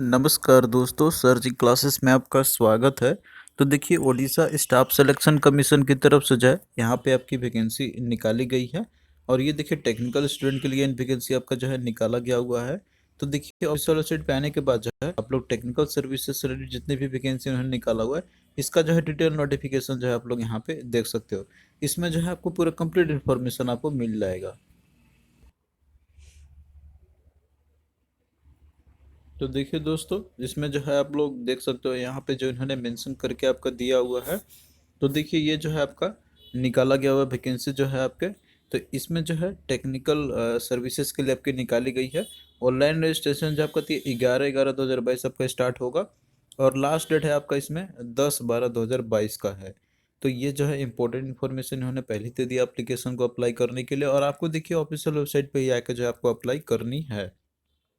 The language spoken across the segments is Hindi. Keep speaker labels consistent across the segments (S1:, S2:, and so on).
S1: नमस्कार दोस्तों, सर जी क्लासेस में आपका स्वागत है। तो देखिए, ओडिशा स्टाफ सिलेक्शन कमीशन की तरफ से जो है यहाँ पे आपकी वैकेंसी निकाली गई है। और ये देखिए, टेक्निकल स्टूडेंट के लिए वैकेंसी आपका जो है निकाला गया हुआ है। तो देखिए, ऑफिशियल वेबसाइट पे आने के बाद जो है आप लोग टेक्निकल सर्विसेज से रिलेटेड जितनी भी वैकेंसी उन्होंने निकाला हुआ है, इसका जो है डिटेल नोटिफिकेशन जो है आप लोग यहाँ पे देख सकते हो। इसमें जो है आपको पूरा कंप्लीट इन्फॉर्मेशन आपको मिल जाएगा। तो देखिए दोस्तों, इसमें जो है आप लोग देख सकते हो यहाँ पे जो इन्होंने मेंशन करके आपका दिया हुआ है। तो देखिए, ये जो है आपका निकाला गया हुआ वैकेंसी जो है आपके, तो इसमें जो है टेक्निकल सर्विसेज के लिए आपकी निकाली गई है। ऑनलाइन रजिस्ट्रेशन जो आपका 11/11/2022 आपका स्टार्ट होगा। और लास्ट डेट है आपका इसमें 10/12/2022 का है। तो ये जो है इंपॉर्टेंट इन्फॉर्मेशन इन्होंने पहले ही दे दिया एप्लीकेशन को अप्लाई करने के लिए, और आपको देखिए ऑफिशियल वेबसाइट पे ही आके जो है आपको अप्लाई करनी है।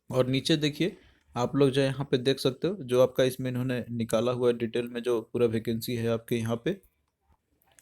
S1: और नीचे देखिए, आप लोग जो है यहाँ पे देख सकते हो जो आपका इसमें इन्होंने निकाला हुआ है डिटेल में जो पूरा वैकेंसी है आपके यहाँ पे।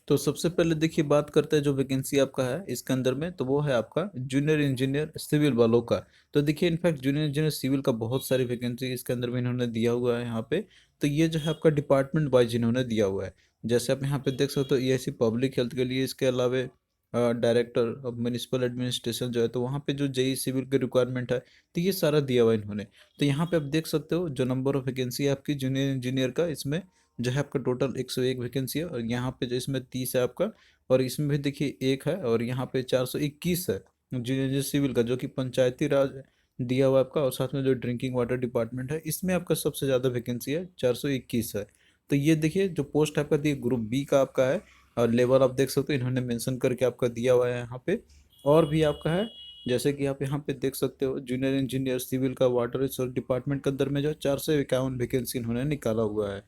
S1: तो सबसे पहले देखिए, बात करते हैं जो वैकेंसी आपका है इसके अंदर में, तो वो है आपका जूनियर इंजीनियर सिविल वालों का। तो देखिए, इनफैक्ट जूनियर इंजीनियर सिविल का बहुत सारी वैकेंसी इसके अंदर में इन्होंने दिया हुआ है यहाँ पे। तो ये जो है आपका डिपार्टमेंट वाइज इन्होंने दिया हुआ है। जैसे आप यहाँ पे देख सकते हो, ईआईसी पब्लिक हेल्थ के लिए, इसके अलावा डायरेक्टर ऑफ म्यूनिसिपल एडमिनिस्ट्रेशन जो है, तो वहाँ पे जो जेई सिविल की रिक्वायरमेंट है, तो ये सारा दिया हुआ है इन्होंने। तो यहाँ पे आप देख सकते हो जो नंबर ऑफ वैकेंसी है आपकी जूनियर इंजीनियर का, इसमें जो है आपका टोटल 101 वैकेंसी है। और यहाँ पे जो इसमें 30 है आपका, और इसमें भी देखिए एक है, और यहाँ पे 421 है जूनियर सिविल का, जो कि पंचायती राज दिया हुआ है आपका। और साथ में जो ड्रिंकिंग वाटर डिपार्टमेंट है, इसमें आपका सबसे ज़्यादा वैकेंसी है, 421 है। तो ये देखिए, जो पोस्ट आपका दिए ग्रुप बी का आपका है। और लेवल आप देख सकते हो इन्होंने मेंशन करके आपका दिया हुआ है यहाँ पे। और भी आपका है, जैसे कि आप यहाँ पे देख सकते हो, जूनियर इंजीनियर सिविल का वाटर रिसोर्स डिपार्टमेंट के अंदर में जो 451 वैकेंसी इन्होंने निकाला हुआ है।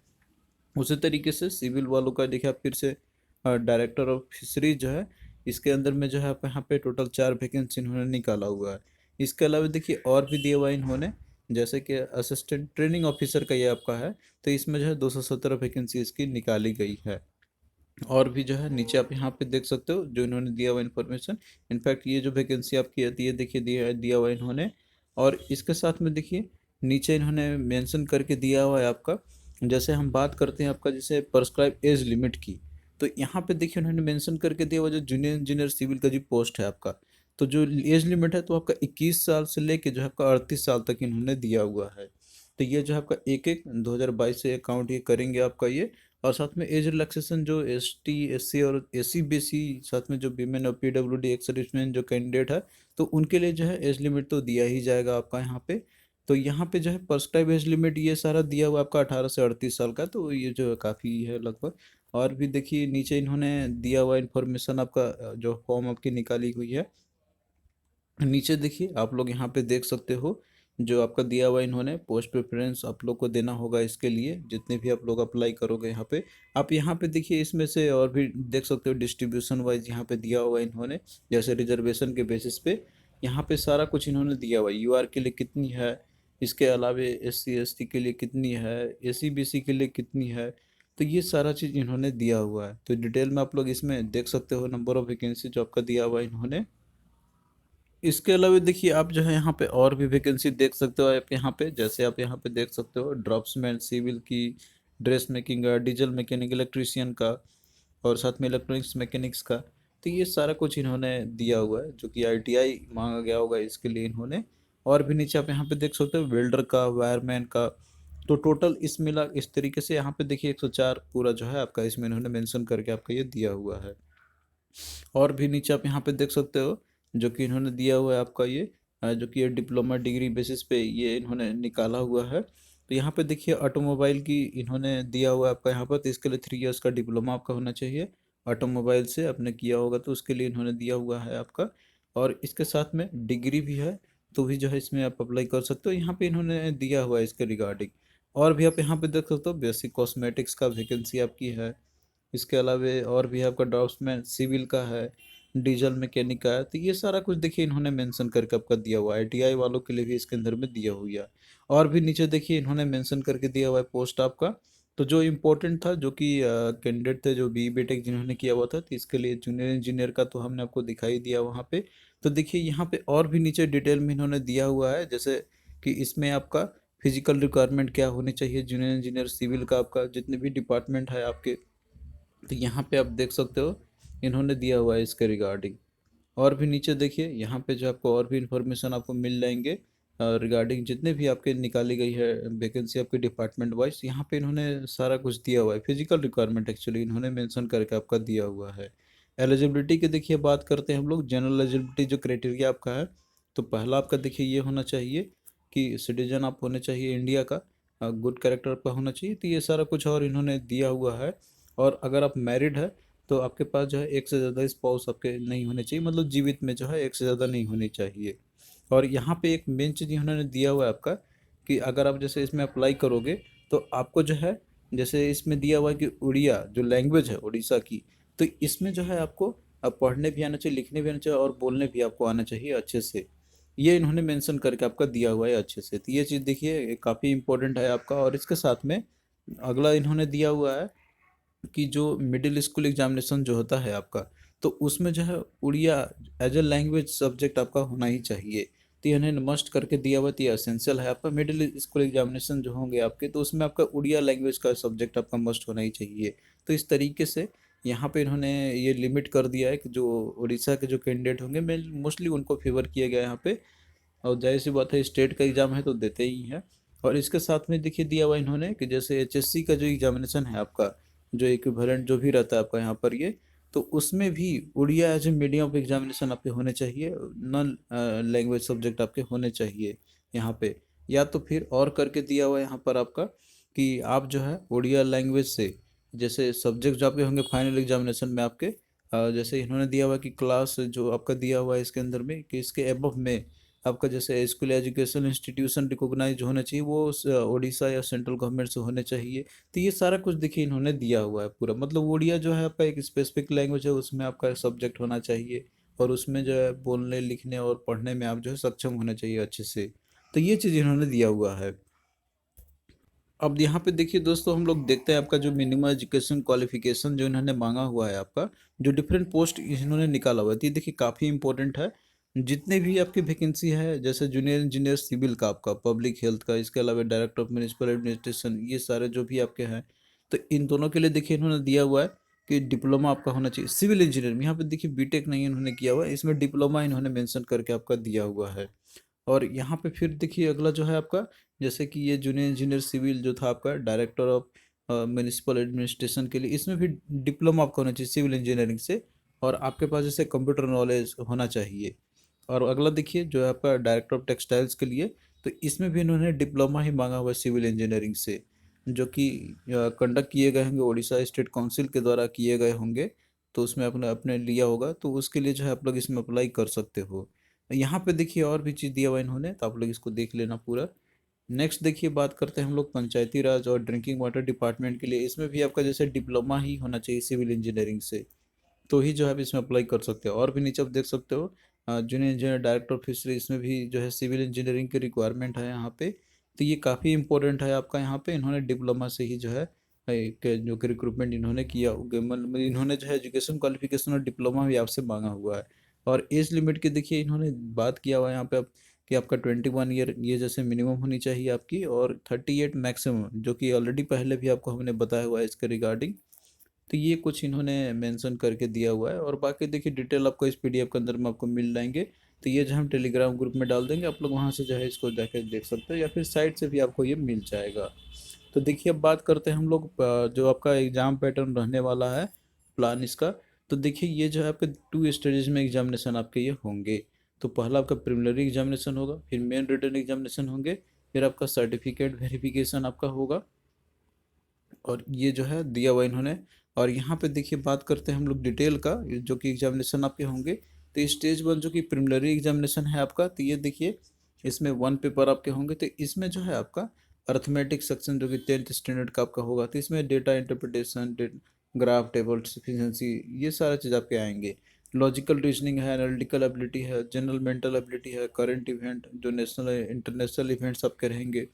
S1: उसी तरीके से सिविल वालों का देखिए आप फिर से, डायरेक्टर ऑफ फिशरीज जो है, इसके अंदर में जो है आप यहाँ पे टोटल 4 वैकेंसी इन्होंने निकाला हुआ है। इसके अलावा देखिए और भी दिया हुआ है इन्होंने, जैसे कि असिस्टेंट ट्रेनिंग ऑफिसर का ये आपका है। तो इसमें जो है 217 वैकेंसी इसकी निकाली गई है। और भी जो है नीचे आप यहाँ पे देख सकते हो जो इन्होंने दिया हुआ इन्फॉर्मेशन। इनफैक्ट ये जो वैकेंसी आपकी आती है, देखिए दिया दिया हुआ इन्होंने। और इसके साथ में देखिए नीचे इन्होंने मेंशन करके दिया हुआ है आपका। जैसे हम बात करते हैं आपका जैसे प्रेस्क्राइब एज लिमिट की, तो यहाँ पे देखिए उन्होंने मेंशन करके दिया हुआ जो जूनियर इंजीनियर सिविल का जो पोस्ट है आपका। तो जो एज लिमिट है तो आपका 21 साल से लेके जो है आपका 38 साल तक इन्होंने दिया हुआ है। तो ये जो है आपका एक एक 2022 से अकाउंट ये करेंगे आपका ये। और साथ में एज रिलैक्सेशन जो एसटी एससी और एसी बीसी, साथ में जो वीमेन और पीडब्ल्यूडी एक्स सर्विसमैन जो कैंडिडेट है, तो उनके लिए जो है एज लिमिट तो दिया ही जाएगा आपका यहाँ पे। तो यहाँ पे जो है प्रेस्क्राइब एज लिमिट ये सारा दिया हुआ आपका 18 से 38 साल का, तो ये जो है काफ़ी है लगभग। और भी देखिए नीचे इन्होंने दिया हुआ इन्फॉर्मेशन आपका, जो फॉर्म आपकी निकाली हुई है। नीचे देखिए आप लोग यहाँ पे देख सकते हो जो आपका दिया हुआ इन्होंने पोस्ट प्रेफरेंस आप लोग को देना होगा इसके लिए, जितने भी आप लोग अप्लाई करोगे यहाँ पे। आप यहाँ पे देखिए इसमें से और भी देख सकते हो डिस्ट्रीब्यूशन वाइज यहाँ पे दिया हुआ इन्होंने। जैसे रिजर्वेशन के बेसिस पे यहाँ पे सारा कुछ इन्होंने दिया हुआ है, यूआर के लिए कितनी है, इसके अलावा एससी एसटी के लिए कितनी है, एसी बीसी के लिए कितनी है। तो ये सारा चीज़ इन्होंने दिया हुआ है। तो डिटेल में आप लोग इसमें देख सकते हो नंबर ऑफ वैकेंसी जो आपका दिया हुआ है इन्होंने। इसके अलावा देखिए आप जो है यहाँ पे और भी वैकेंसी देख सकते हो आप यहाँ पे, जैसे आप यहाँ पे देख सकते हो ड्राफ्ट्समैन सिविल की, ड्रेस मेकिंग का, डीजल मैकेनिक इलेक्ट्रीशियन का, और साथ में इलेक्ट्रॉनिक्स मैकेनिक्स का। तो ये सारा कुछ इन्होंने दिया हुआ है जो कि आईटीआई मांगा गया होगा इसके लिए इन्होंने। और भी नीचे आप यहाँ पे देख सकते हो वेल्डर का, वायरमैन का। तो टोटल इस मिला इस तरीके से यहाँ पे देखिए 104 पूरा जो है आपका इसमें इन्होंने मेंशन करके आपका ये दिया हुआ है। और भी नीचे आप यहाँ पे देख सकते हो जो कि इन्होंने दिया हुआ है आपका ये, जो कि ये डिप्लोमा डिग्री बेसिस पे ये इन्होंने निकाला हुआ है। तो यहाँ पे देखिए ऑटोमोबाइल की इन्होंने दिया हुआ है आपका यहाँ पर, तो इसके लिए 3 इयर्स का डिप्लोमा आपका होना चाहिए। ऑटोमोबाइल से आपने किया होगा तो उसके लिए इन्होंने दिया हुआ है आपका। और इसके साथ में डिग्री भी है, तो भी जो है इसमें आप अप्लाई कर सकते हो, यहाँ पे इन्होंने दिया हुआ है इसके रिगार्डिंग। और भी आप यहाँ पे देख सकते हो बेसिक कॉस्मेटिक्स का वैकेंसी आपकी है। इसके अलावा और भी आपका ड्राफ्ट्समैन सिविल का है, डीजल मैकेनिक का है। तो ये सारा कुछ देखिए इन्होंने मेंशन करके आपका दिया हुआ है, आईटीआई वालों के लिए भी इसके अंदर में दिया हुआ है। और भी नीचे देखिए इन्होंने मेंशन करके दिया हुआ है पोस्ट आपका। तो जो इम्पोर्टेंट था, जो कि कैंडिडेट थे जो बी बीटेक जिन्होंने किया हुआ था, तो इसके लिए जूनियर इंजीनियर का तो हमने आपको दिखाई दिया वहाँ पे। तो देखिए यहाँ पे और भी नीचे डिटेल में इन्होंने दिया हुआ है, जैसे कि इसमें आपका फिजिकल रिक्वायरमेंट क्या होनी चाहिए जूनियर इंजीनियर सिविल का, आपका जितने भी डिपार्टमेंट है आपके, तो यहाँ पे आप देख सकते हो इन्होंने दिया हुआ है इसके रिगार्डिंग। और भी नीचे देखिए यहाँ पे जो आपको और भी इंफॉर्मेशन आपको मिल जाएंगे रिगार्डिंग जितने भी आपके निकाली गई है वैकेंसी आपके डिपार्टमेंट वाइज। यहाँ पे इन्होंने सारा कुछ दिया हुआ है, फिजिकल रिक्वायरमेंट एक्चुअली इन्होंने मेंशन करके आपका दिया हुआ है। एलिजिबिलिटी की देखिए बात करते हैं हम लोग, जनरल एलिजिबिलिटी जो क्राइटेरिया आपका है, तो पहला आपका देखिए ये होना चाहिए कि सिटीजन आप होने चाहिए इंडिया का, गुड कैरेक्टर आपका होना चाहिए, तो ये सारा कुछ और इन्होंने दिया हुआ है। और अगर आप मैरिड है तो आपके पास जो है एक से ज़्यादा स्पाउस आपके नहीं होने चाहिए, मतलब जीवित में जो है एक से ज़्यादा नहीं होनी चाहिए। और यहाँ पे एक मेन चीज़ इन्होंने दिया हुआ है आपका कि अगर आप जैसे इसमें अप्लाई करोगे तो आपको जो है जैसे इसमें दिया हुआ है कि उड़िया जो लैंग्वेज है उड़ीसा की, तो इसमें जो है आपको अब पढ़ने भी आना चाहिए, लिखने भी आना चाहिए और बोलने भी आपको आना चाहिए अच्छे से। ये इन्होंने मेंशन करके आपका दिया हुआ है अच्छे से, तो ये चीज़ देखिए काफ़ी इंपॉर्टेंट है आपका। और इसके साथ में अगला इन्होंने दिया हुआ है कि जो मिडिल स्कूल एग्जामिनेशन जो होता है आपका, तो उसमें जो है Odia as a language subject आपका होना ही चाहिए। तो ये इन्हें मस्ट करके दिया हुआ, तो ये असेंशियल है आपका। मिडिल स्कूल एग्जामिनेशन जो होंगे आपके, तो उसमें आपका उड़िया लैंग्वेज का सब्जेक्ट आपका मस्ट होना ही चाहिए। तो इस तरीके से यहाँ पे इन्होंने ये लिमिट कर दिया है कि जो उड़ीसा के जो कैंडिडेट होंगे मैं मोस्टली उनको फेवर किया गया है यहाँ पे। और जाहिर सी बात है स्टेट का एग्ज़ाम है तो देते ही हैं। और इसके साथ में देखिए दिया हुआ इन्होंने कि जैसे एचएससी का जो एग्जामिनेशन है आपका, जो इक्विवेलेंट जो भी रहता है आपका यहाँ पर ये, तो उसमें भी Odia as a medium of examination आपके होने चाहिए, नॉन लैंग्वेज सब्जेक्ट आपके होने चाहिए यहाँ पे। या तो फिर और करके दिया हुआ है यहाँ पर आपका कि आप जो है उड़िया लैंग्वेज से जैसे सब्जेक्ट जो आपके होंगे फाइनल एग्जामिनेशन में आपके, जैसे इन्होंने दिया हुआ है कि क्लास जो आपका दिया हुआ है इसके अंदर में कि इसके एबव में आपका जैसे स्कूल एजुकेशन इंस्टीट्यूशन रिकॉग्नाइज होना चाहिए, वो उड़ीसा या सेंट्रल गवर्नमेंट से होने चाहिए। तो ये सारा कुछ देखिए इन्होंने दिया हुआ है पूरा, मतलब उड़िया जो है आपका एक स्पेसिफिक लैंग्वेज है, उसमें आपका सब्जेक्ट होना चाहिए और उसमें जो है बोलने लिखने और पढ़ने में आप जो है सक्षम होना चाहिए अच्छे से। तो ये चीज़ इन्होंने दिया हुआ है। अब यहाँ पे देखिए दोस्तों हम लोग देखते हैं आपका जो मिनिमम एजुकेशन क्वालिफिकेशन जो इन्होंने मांगा हुआ है आपका, जो डिफरेंट पोस्ट इन्होंने निकाला हुआ है, तो ये देखिए काफ़ी इंपॉर्टेंट है। जितने भी आपकी वैकेंसी है जैसे जूनियर इंजीनियर सिविल का आपका, पब्लिक हेल्थ का, इसके अलावा डायरेक्टर ऑफ म्यूनिसिपल एडमिनिस्ट्रेशन, ये सारे जो भी आपके हैं, तो इन दोनों के लिए देखिए इन्होंने दिया हुआ है कि डिप्लोमा आपका होना चाहिए सिविल इंजीनियर में। यहाँ पे देखिए बीटेक नहीं इन्होंने किया हुआ है, इसमें डिप्लोमा इन्होंने मेंशन करके आपका दिया हुआ है। और यहाँ पे फिर देखिए अगला जो है आपका, जैसे कि ये जूनियर इंजीनियर सिविल जो था आपका डायरेक्टर ऑफ म्यूनिसिपल एडमिनिस्ट्रेशन के लिए, इसमें भी डिप्लोमा आपका होना चाहिए सिविल इंजीनियरिंग से, और आपके पास जैसे कंप्यूटर नॉलेज होना चाहिए। और अगला देखिए जो है आपका डायरेक्टर ऑफ टेक्सटाइल्स के लिए, तो इसमें भी इन्होंने डिप्लोमा ही मांगा हुआ है सिविल इंजीनियरिंग से, जो कि कंडक्ट किए गए होंगे उड़ीसा स्टेट काउंसिल के द्वारा किए गए होंगे, तो उसमें अपने अपने लिया होगा, तो उसके लिए जो है आप लोग इसमें अप्लाई कर सकते हो। यहाँ पे देखिए और भी चीज़ दिया हुआ इन्होंने, तो आप लोग इसको देख लेना पूरा। नेक्स्ट देखिए बात करते हैं हम लोग पंचायती राज और ड्रिंकिंग वाटर डिपार्टमेंट के लिए, इसमें भी आपका जैसे डिप्लोमा ही होना चाहिए सिविल इंजीनियरिंग से, तो ही जो है आप इसमें अप्लाई कर सकते हो। और भी नीचे आप देख सकते हो junior engineer director of fishery, इसमें भी जो है सिविल इंजीनियरिंग की रिक्वायरमेंट है यहाँ पे। तो ये काफ़ी इंपॉर्टेंट है आपका, यहाँ पे इन्होंने डिप्लोमा से ही जो है एक जो कि रिक्रूटमेंट इन्होंने किया, मतलब इन्होंने जो है एजुकेशन क्वालिफिकेशन और डिप्लोमा भी आपसे मांगा हुआ है। और एज लिमिट की देखिए इन्होंने बात किया हुआ है यहाँ पे आप कि आपका 21 ईयर ये जैसे मिनिमम होनी चाहिए आपकी, और 38 मैक्सिमम, जो कि ऑलरेडी पहले भी आपको हमने बताया हुआ है इसके रिगार्डिंग। तो ये कुछ इन्होंने मेंशन करके दिया हुआ है, और बाकी देखिए डिटेल आपको इस पीडीएफ के अंदर में आपको मिल जाएंगे। तो ये जो हम टेलीग्राम ग्रुप में डाल देंगे, आप लोग वहाँ से जो है इसको जाकर देख सकते हो, या फिर साइट से भी आपको ये मिल जाएगा। तो देखिए अब बात करते हैं हम लोग जो आपका एग्ज़ाम पैटर्न रहने वाला है, प्लान इसका। तो देखिए ये जो है आपके 2 स्टेजेस में एग्जामिनेशन आपके ये होंगे। तो पहला आपका प्रिलिमिनरी एग्जामिनेशन होगा, फिर मेन रिटन एग्जामिनेशन होंगे, फिर आपका सर्टिफिकेट वेरिफिकेशन आपका होगा, और ये जो है दिया हुआ इन्होंने। और यहाँ पे देखिए बात करते हैं हम लोग डिटेल का, जो कि एग्जामिनेशन आपके होंगे। तो स्टेज 1 जो कि प्रिलिमिनरी एग्जामिनेशन है आपका, तो ये देखिए इसमें 1 पेपर आपके होंगे। तो इसमें जो है आपका अर्थमेटिक सेक्शन जो कि 10th स्टैंडर्ड का आपका होगा, तो इसमें data interpretation, graph table efficiency, ये सारा चीज़ आपके आएंगे। लॉजिकल रीजनिंग है, एनालिटिकल एबिलिटी है, जनरल मेंटल एबिलिटी है, करंट इवेंट जो नेशनल इंटरनेशनल इवेंट्स आपके रहेंगे,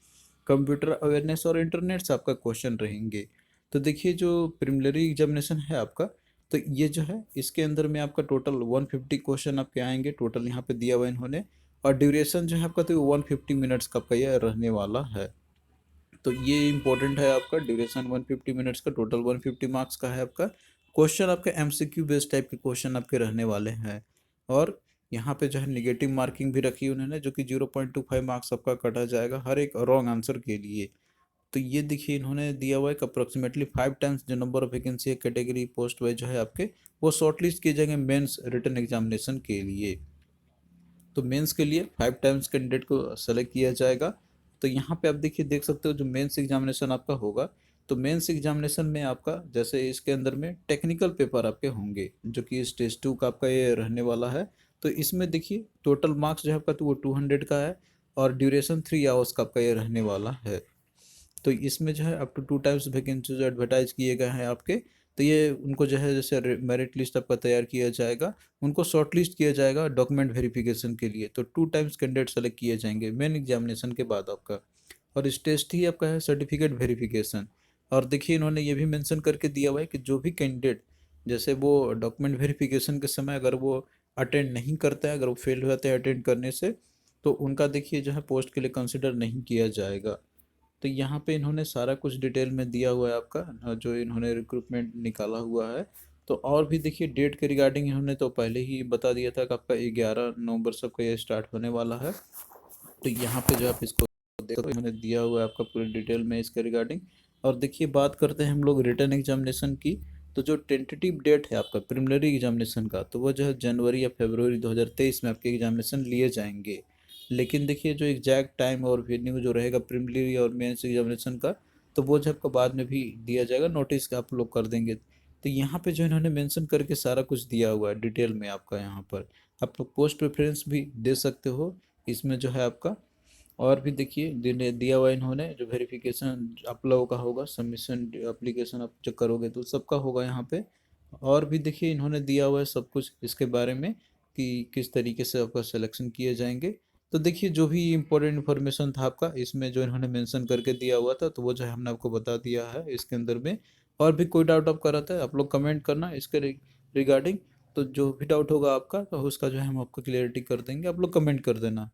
S1: कंप्यूटर अवेयरनेस और इंटरनेट से आपका क्वेश्चन रहेंगे। तो देखिए जो प्रिलिमिनरी एग्जामिनेशन है आपका, तो ये जो है इसके अंदर में आपका टोटल 150 क्वेश्चन आपके आएंगे, टोटल यहाँ पे दिया हुआ इन्होंने। और ड्यूरेशन जो है आपका तो 150 मिनट्स का आपका यह रहने वाला है। तो ये इंपॉर्टेंट है आपका। ड्यूरेशन 150 मिनट्स का, टोटल 150 मार्क्स का है आपका। क्वेश्चन आपके एमसीक्यू बेस्ड टाइप के क्वेश्चन आपके रहने वाले हैं। और यहाँ पे जो है निगेटिव मार्किंग भी रखी उन्होंने, जो कि 0.25 मार्क्स आपका कटा जाएगा हर एक रॉन्ग आंसर के लिए। तो ये देखिए इन्होंने दिया हुआ है कि अप्रोक्सीमेटली 5 टाइम्स जो नंबर ऑफ वैकेंसी है कैटेगरी पोस्ट वाइज जो है आपके, वो शॉर्टलिस्ट किए जाएंगे मेंस रिटन एग्जामिनेशन के लिए। तो मेंस के लिए 5 टाइम्स कैंडिडेट को सेलेक्ट किया जाएगा। तो यहाँ पे आप देखिए देख सकते हो जो मेंस एग्जामिनेशन आपका होगा, तो मेंस एग्जामिनेशन में आपका जैसे इसके अंदर में टेक्निकल पेपर आपके होंगे, जो कि स्टेज 2 का आपका ये रहने वाला है। तो इसमें देखिए टोटल मार्क्स जो है आपका तो वो 200 का है, और ड्यूरेशन 3 आवर्स का आपका ये रहने वाला है। तो इसमें जो है up to 2 times vacancies advertise किए गए हैं आपके। तो ये उनको जो है जैसे मेरिट लिस्ट आपका तैयार किया जाएगा, उनको शॉर्ट लिस्ट किया जाएगा डॉक्यूमेंट वेरिफिकेशन के लिए। तो 2 टाइम्स कैंडिडेट सेलेक्ट किए जाएंगे मेन एग्जामिनेशन के बाद आपका। और स्टेज 3 आपका है सर्टिफिकेट वेरिफिकेशन। और देखिए इन्होंने ये भी मेंशन करके दिया हुआ है कि जो भी कैंडिडेट जैसे वो डॉक्यूमेंट वेरिफिकेशन के समय अगर वो अटेंड नहीं करता है, अगर वो फेल हो जाता है अटेंड करने से, तो उनका देखिए जो है पोस्ट के लिए कंसिडर नहीं किया जाएगा। तो यहाँ पे इन्होंने सारा कुछ डिटेल में दिया हुआ है आपका, जो इन्होंने रिक्रूटमेंट निकाला हुआ है। तो और भी देखिए डेट के रिगार्डिंग इन्होंने तो पहले ही बता दिया था कि आपका 11 नवंबर से आपका ये स्टार्ट होने वाला है। तो यहाँ पे जो आप इसको देखो तो इन्होंने दिया हुआ है आपका पूरी डिटेल में इसके रिगार्डिंग। और देखिए बात करते हैं हम लोग रिटर्न एग्जामिनेशन की। तो जो टेंटेटिव डेट है आपका प्रिलिमिनरी एग्जामिनेशन का, तो वो जो है जनवरी या फरवरी 2023 में आपके एग्जामिनेशन लिए जाएंगे। लेकिन देखिए जो एग्जैक्ट टाइम और वेन्यू जो रहेगा प्रिलिमिनरी और मेंस एग्जामिनेशन का, तो वो जो आपको बाद में भी दिया जाएगा, नोटिस का आप लोग कर देंगे। तो यहाँ पे जो इन्होंने मेंशन करके सारा कुछ दिया हुआ है डिटेल में आपका। यहाँ पर आप लोग पोस्ट प्रेफरेंस भी दे सकते हो इसमें जो है आपका। और भी देखिए दिया हुआ इन्होंने जो वेरिफिकेशन आप लोगों का होगा, सबमिशन एप्लीकेशन आप जो करोगे तो सबका होगा यहाँ पे। और भी देखिए इन्होंने दिया हुआ है सब कुछ इसके बारे में कि किस तरीके से आपका सिलेक्शन किए जाएंगे। तो देखिए जो भी इम्पोर्टेंट इन्फॉर्मेशन था आपका इसमें जो इन्होंने मेंशन करके दिया हुआ था, तो वो जो है हमने आपको बता दिया है इसके अंदर में। और भी कोई डाउट आपका रहता है आप लोग कमेंट करना इसके रिगार्डिंग। तो जो भी डाउट होगा आपका तो उसका जो है हम आपको क्लियरिटी कर देंगे, आप लोग कमेंट कर देना।